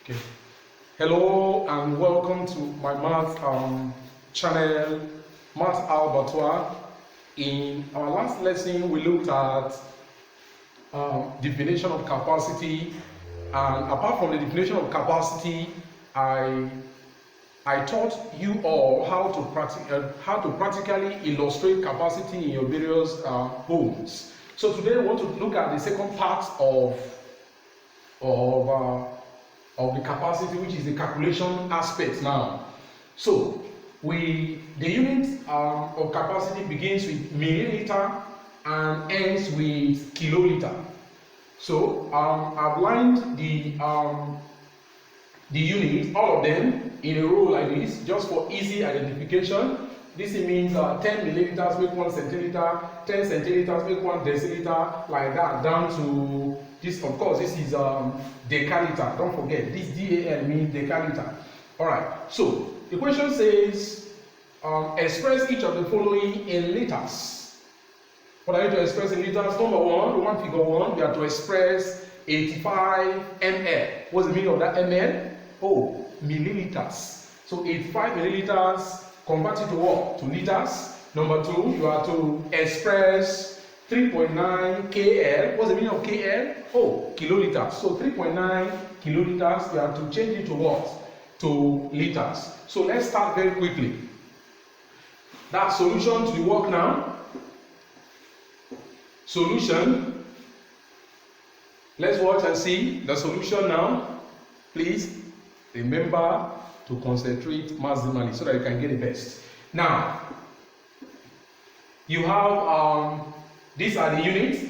Okay. Hello and welcome to my math channel, Math Albertois. In our last lesson, we looked at definition of capacity, and apart from the definition of capacity, I taught you all how to practically illustrate capacity in your various homes. So today, I want to look at the second part of the capacity, which is the calculation aspect now. So the unit of capacity begins with milliliter and ends with kiloliter. So I've lined the unit, all of them, in a row like this, just for easy identification. This means 10 milliliters make 1 centiliter, 10 centiliters make 1 deciliter, like that, down to this. Of course, this is decaliter. Don't forget, this DAL means decaliter. Alright, so the question says, express each of the following in liters. What are you to express in liters? Number one, figure 1, we are to express 85 ml. What's the meaning of that ml? Oh, milliliters. So 85 milliliters, convert it to what? To liters. Number 2, you are to express 3.9 kl. What's the meaning of kl? Oh, kiloliters. So 3.9 kiloliters, you have to change it to what? To liters. So let's start very quickly. That solution to the work now. Solution. Let's watch and see the solution now. Please remember to concentrate maximally so that you can get the best. Now, you have these are the units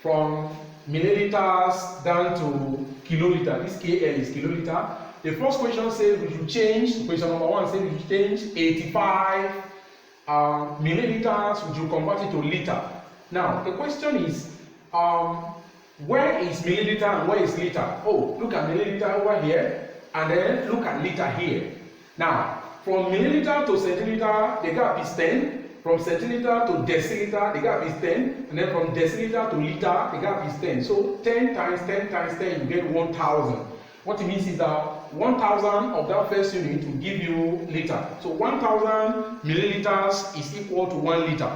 from milliliters down to kiloliter. This KL is kiloliter. The first question says we should change, question number 1 says we should change 85 milliliters, we should convert it to liter. Now, the question is, where is milliliter and where is liter? Oh, look at milliliter over here, and then look at liter here. Now, from milliliter to centiliter, the gap is 10. From centiliter to deciliter, the gap is 10. And then from deciliter to liter, the gap is 10. So 10 times 10 times 10, you get 1,000. What it means is that 1,000 of that first unit will give you liter. So 1,000 milliliters is equal to 1 liter.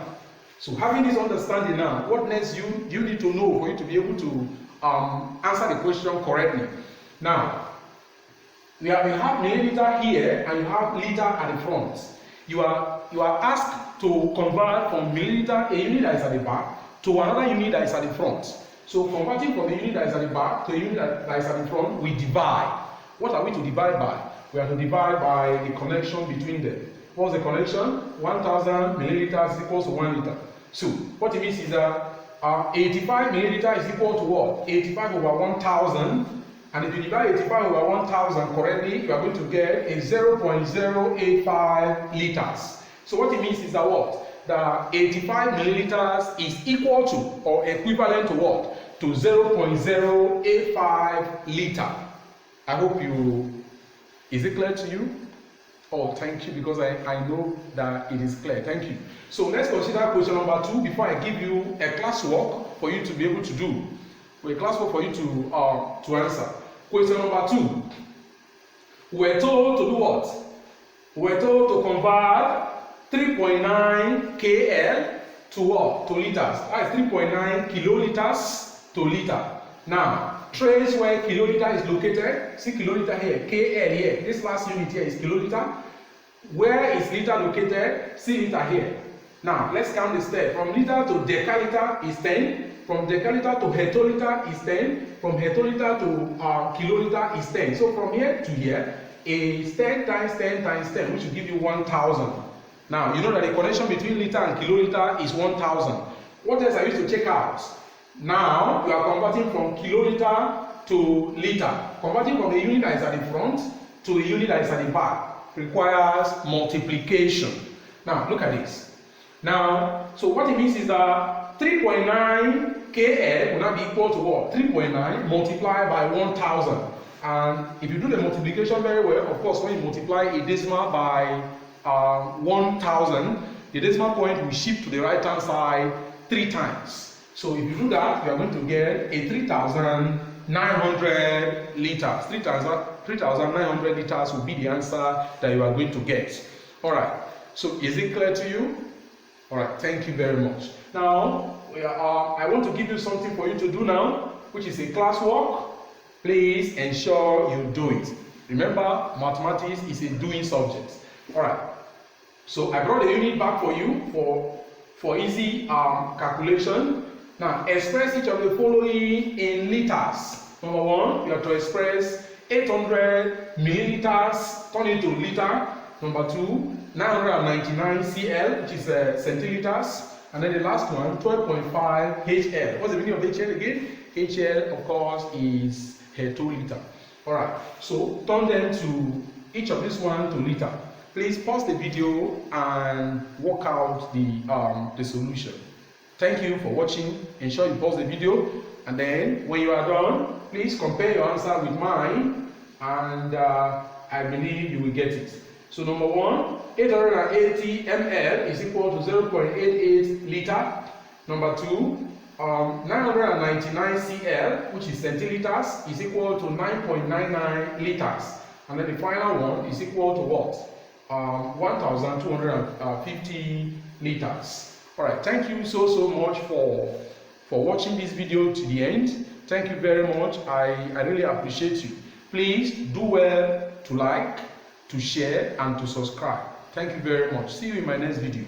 So having this understanding now, what next you need to know for you to be able to answer the question correctly. Now, you have milliliter here and you have liter at the front. You are asked to convert from milliliter, a unit that is at the back, to another unit that is at the front. So converting from the unit that is at the back to a unit that is at the front, we divide. What are we to divide by? We are to divide by the connection between them. What's the connection? 1,000 milliliters equals to 1 liter. So what it means is that 85 milliliter is equal to what? 85 over 1,000. And if you divide 85 over 1,000 correctly, you are going to get a 0.085 liters. So what it means is that what? That 85 milliliters is equal to or equivalent to what? To 0.085 liter. I hope is it clear to you? Oh, thank you, because I know that it is clear. Thank you. So let's consider question number 2 before I give you a classwork for you to be able to do. A classwork for you to answer. Question number 2. We're told to do what? We're told to convert 3.9 kl to what? To liters. That is 3.9 kiloliters to liter. Now, trace where kiloliter is located. See kiloliter here, KL here. This last unit here is kiloliter. Where is liter located? See liter here. Now, let's count the step. From liter to decaliter is 10. From decaliter to hectoliter is 10. From hectoliter to kiloliter is 10. So from here to here is 10 times 10 times 10, which will give you 1,000. Now, you know that the connection between liter and kiloliter is 1,000. What else are you to check out? Now, you are converting from kiloliter to liter. Converting from the unit that is at the front to the unit that is at the back requires multiplication. Now, look at this. Now, so what it means is that 3.9 kl will now be equal to what? 3.9 multiplied by 1,000. And if you do the multiplication very well, of course, when you multiply a decimal by 1,000, the decimal point will shift to the right hand side 3 times. So if you do that, you are going to get a 3,000 3,900 liters. 3,900 liters will be the answer that you are going to get. All right. So is it clear to you? All right. Thank you very much. Now, I want to give you something for you to do now, which is a classwork. Please ensure you do it. Remember, mathematics is a doing subject. All right. So I brought a unit back for you for easy calculation. Now, express each of the following in liters. Number one, you have to express 800 milliliters, turn it to liter. Number two, 999 cl, which is centiliters. And then the last one, 12.5 HL. What's the meaning of HL again? HL, of course, is hectoliter. All right, so turn them to each of this one to liter. Please pause the video and work out the solution. Thank you for watching. Ensure you pause the video, and then when you are done, please compare your answer with mine, and I believe you will get it. So number one, 880 ml is equal to 0.88 liter. Number two, 999 cl, which is centiliters, is equal to 9.99 liters. And then the final one is equal to what? 1,250 liters. All right, thank you so much for watching this video to the end. Thank you very much. I really appreciate you. Please do well to like, to share, and to subscribe. Thank you very much. See you in my next video.